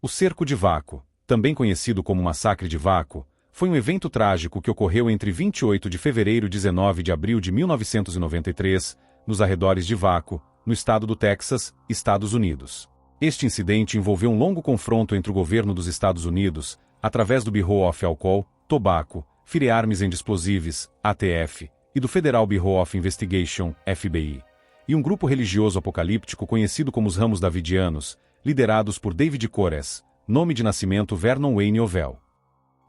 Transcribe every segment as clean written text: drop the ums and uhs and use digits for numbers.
O cerco de Waco, também conhecido como Massacre de Waco, foi um evento trágico que ocorreu entre 28 de fevereiro e 19 de abril de 1993, nos arredores de Waco, no estado do Texas, Estados Unidos. Este incidente envolveu um longo confronto entre o governo dos Estados Unidos, através do Bureau of Alcohol, Tobacco, Firearms and Explosives, ATF, e do Federal Bureau of Investigation, FBI, e um grupo religioso apocalíptico conhecido como os Ramos Davidianos, liderados por David Koresh, nome de nascimento Vernon Wayne Ovell.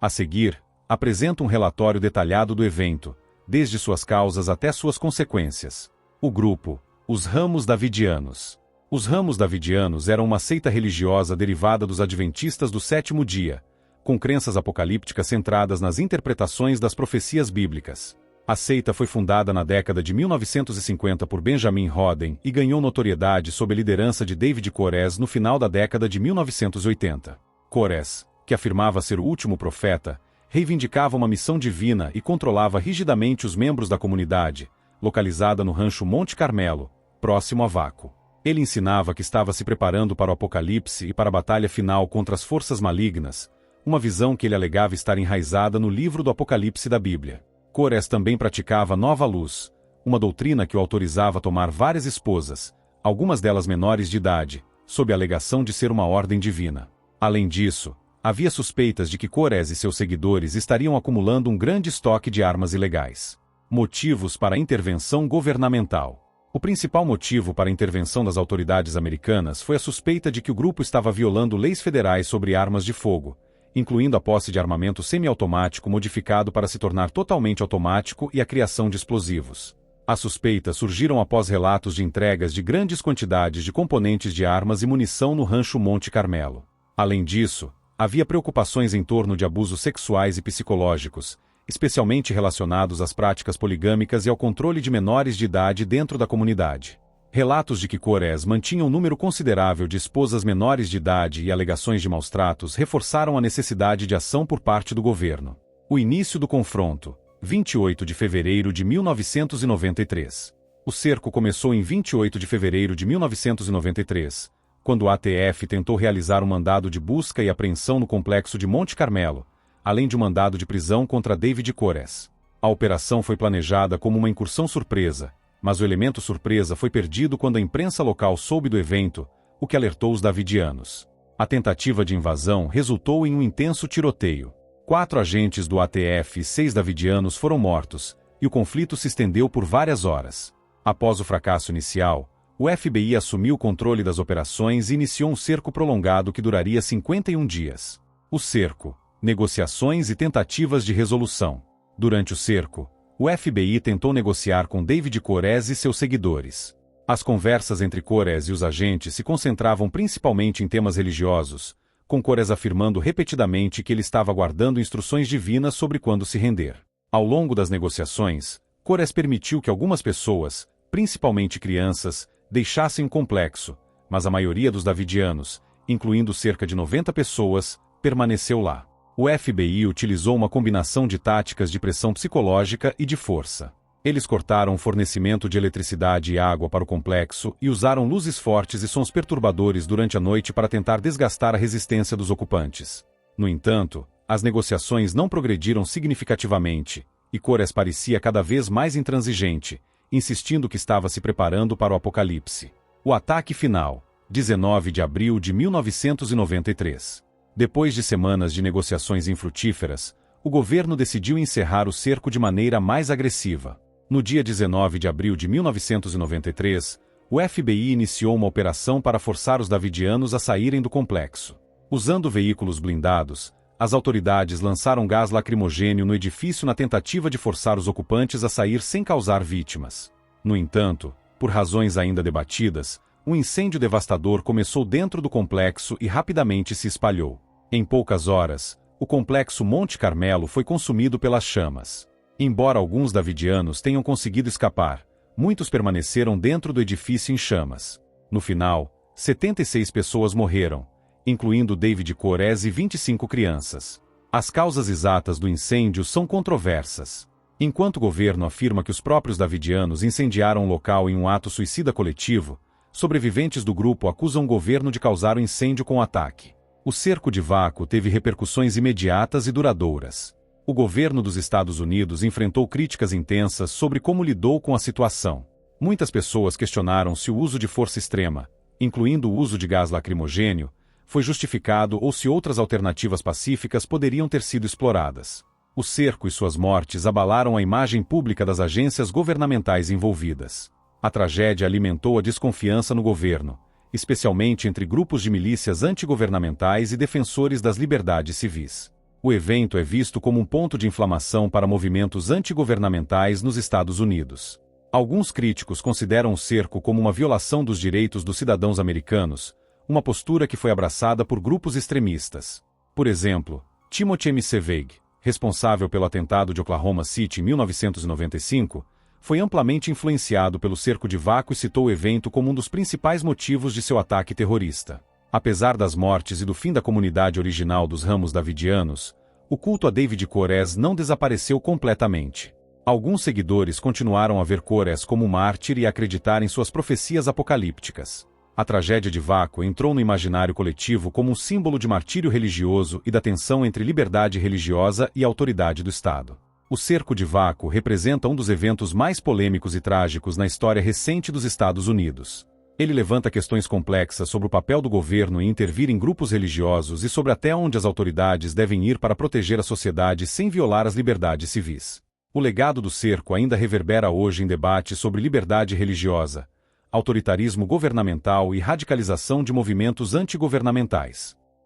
A seguir, apresenta um relatório detalhado do evento, desde suas causas até suas consequências. O grupo, os Ramos Davidianos. Os Ramos Davidianos eram uma seita religiosa derivada dos Adventistas do Sétimo Dia, com crenças apocalípticas centradas nas interpretações das profecias bíblicas. A seita foi fundada na década de 1950 por Benjamin Hoden e ganhou notoriedade sob a liderança de David Koresh no final da década de 1980. Koresh, que afirmava ser o último profeta, reivindicava uma missão divina e controlava rigidamente os membros da comunidade, localizada no rancho Monte Carmelo, próximo a Waco. Ele ensinava que estava se preparando para o apocalipse e para a batalha final contra as forças malignas, uma visão que ele alegava estar enraizada no livro do Apocalipse da Bíblia. Koresh também praticava Nova Luz, uma doutrina que o autorizava a tomar várias esposas, algumas delas menores de idade, sob a alegação de ser uma ordem divina. Além disso, havia suspeitas de que Koresh e seus seguidores estariam acumulando um grande estoque de armas ilegais. Motivos para a intervenção governamental. O principal motivo para a intervenção das autoridades americanas foi a suspeita de que o grupo estava violando leis federais sobre armas de fogo, incluindo a posse de armamento semiautomático modificado para se tornar totalmente automático e a criação de explosivos. As suspeitas surgiram após relatos de entregas de grandes quantidades de componentes de armas e munição no rancho Monte Carmelo. Além disso, havia preocupações em torno de abusos sexuais e psicológicos, especialmente relacionados às práticas poligâmicas e ao controle de menores de idade dentro da comunidade. Relatos de que Koresh mantinha um número considerável de esposas menores de idade e alegações de maus-tratos reforçaram a necessidade de ação por parte do governo. O início do confronto, 28 de fevereiro de 1993. O cerco começou em 28 de fevereiro de 1993, quando o ATF tentou realizar um mandado de busca e apreensão no complexo de Monte Carmelo, além de um mandado de prisão contra David Koresh. A operação foi planejada como uma incursão surpresa, mas o elemento surpresa foi perdido quando a imprensa local soube do evento, o que alertou os davidianos. A tentativa de invasão resultou em um intenso tiroteio. 4 agentes do ATF e 6 davidianos foram mortos, e o conflito se estendeu por várias horas. Após o fracasso inicial, o FBI assumiu o controle das operações e iniciou um cerco prolongado que duraria 51 dias. O cerco, negociações e tentativas de resolução. Durante o cerco, o FBI tentou negociar com David Koresh e seus seguidores. As conversas entre Koresh e os agentes se concentravam principalmente em temas religiosos, com Koresh afirmando repetidamente que ele estava aguardando instruções divinas sobre quando se render. Ao longo das negociações, Koresh permitiu que algumas pessoas, principalmente crianças, deixassem o complexo, mas a maioria dos davidianos, incluindo cerca de 90 pessoas, permaneceu lá. O FBI utilizou uma combinação de táticas de pressão psicológica e de força. Eles cortaram o fornecimento de eletricidade e água para o complexo e usaram luzes fortes e sons perturbadores durante a noite para tentar desgastar a resistência dos ocupantes. No entanto, as negociações não progrediram significativamente, e Koresh parecia cada vez mais intransigente, insistindo que estava se preparando para o apocalipse. O ataque final, 19 de abril de 1993. Depois de semanas de negociações infrutíferas, o governo decidiu encerrar o cerco de maneira mais agressiva. No dia 19 de abril de 1993, o FBI iniciou uma operação para forçar os davidianos a saírem do complexo. Usando veículos blindados, as autoridades lançaram gás lacrimogênio no edifício na tentativa de forçar os ocupantes a sair sem causar vítimas. No entanto, por razões ainda debatidas, um incêndio devastador começou dentro do complexo e rapidamente se espalhou. Em poucas horas, o complexo Monte Carmelo foi consumido pelas chamas. Embora alguns davidianos tenham conseguido escapar, muitos permaneceram dentro do edifício em chamas. No final, 76 pessoas morreram, incluindo David Koresh e 25 crianças. As causas exatas do incêndio são controversas. Enquanto o governo afirma que os próprios davidianos incendiaram o local em um ato suicida coletivo, sobreviventes do grupo acusam o governo de causar o incêndio com o ataque. O cerco de vácuo teve repercussões imediatas e duradouras. O governo dos Estados Unidos enfrentou críticas intensas sobre como lidou com a situação. Muitas pessoas questionaram se o uso de força extrema, incluindo o uso de gás lacrimogênio, foi justificado ou se outras alternativas pacíficas poderiam ter sido exploradas. O cerco e suas mortes abalaram a imagem pública das agências governamentais envolvidas. A tragédia alimentou a desconfiança no governo, especialmente entre grupos de milícias antigovernamentais e defensores das liberdades civis. O evento é visto como um ponto de inflamação para movimentos antigovernamentais nos Estados Unidos. Alguns críticos consideram o cerco como uma violação dos direitos dos cidadãos americanos, uma postura que foi abraçada por grupos extremistas. Por exemplo, Timothy McVeigh, responsável pelo atentado de Oklahoma City em 1995, foi amplamente influenciado pelo cerco de vácuo e citou o evento como um dos principais motivos de seu ataque terrorista. Apesar das mortes e do fim da comunidade original dos ramos davidianos, o culto a David Koresh não desapareceu completamente. Alguns seguidores continuaram a ver Koresh como mártir e a acreditar em suas profecias apocalípticas. A tragédia de vácuo entrou no imaginário coletivo como um símbolo de martírio religioso e da tensão entre liberdade religiosa e autoridade do Estado. O cerco de vácuo representa um dos eventos mais polêmicos e trágicos na história recente dos Estados Unidos. Ele levanta questões complexas sobre o papel do governo em intervir em grupos religiosos e sobre até onde as autoridades devem ir para proteger a sociedade sem violar as liberdades civis. O legado do cerco ainda reverbera hoje em debates sobre liberdade religiosa, autoritarismo governamental e radicalização de movimentos antigovernamentais.